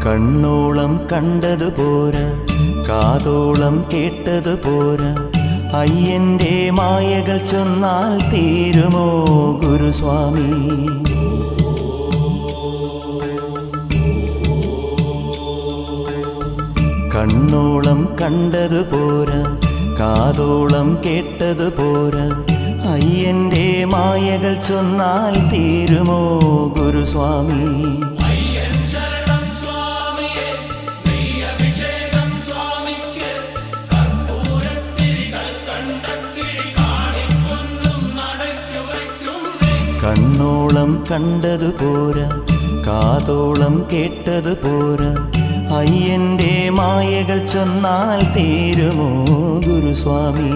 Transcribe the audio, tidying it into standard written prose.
കണ്ണോളം കണ്ടതു പോരാ, കാതോളം കേട്ടതു പോരാ, അയ്യന്റെ മായകൾ ചൊന്നാൽ തീരുമോ ഗുരുസ്വാമി? കണ്ണോളം കണ്ടതു പോരാ, കാതോളം കേട്ടതു പോരാ, അയ്യന്റെ മായകൾ ചൊന്നാൽ തീരുമോ ഗുരുസ്വാമി? കണ്ണോളം കണ്ടതു പോരാ, കാതോളം കേട്ടതു പോരാ, അയ്യന്റെ മായകൾ ചൊന്നാൽ തീരുമോ ഗുരുസ്വാമി?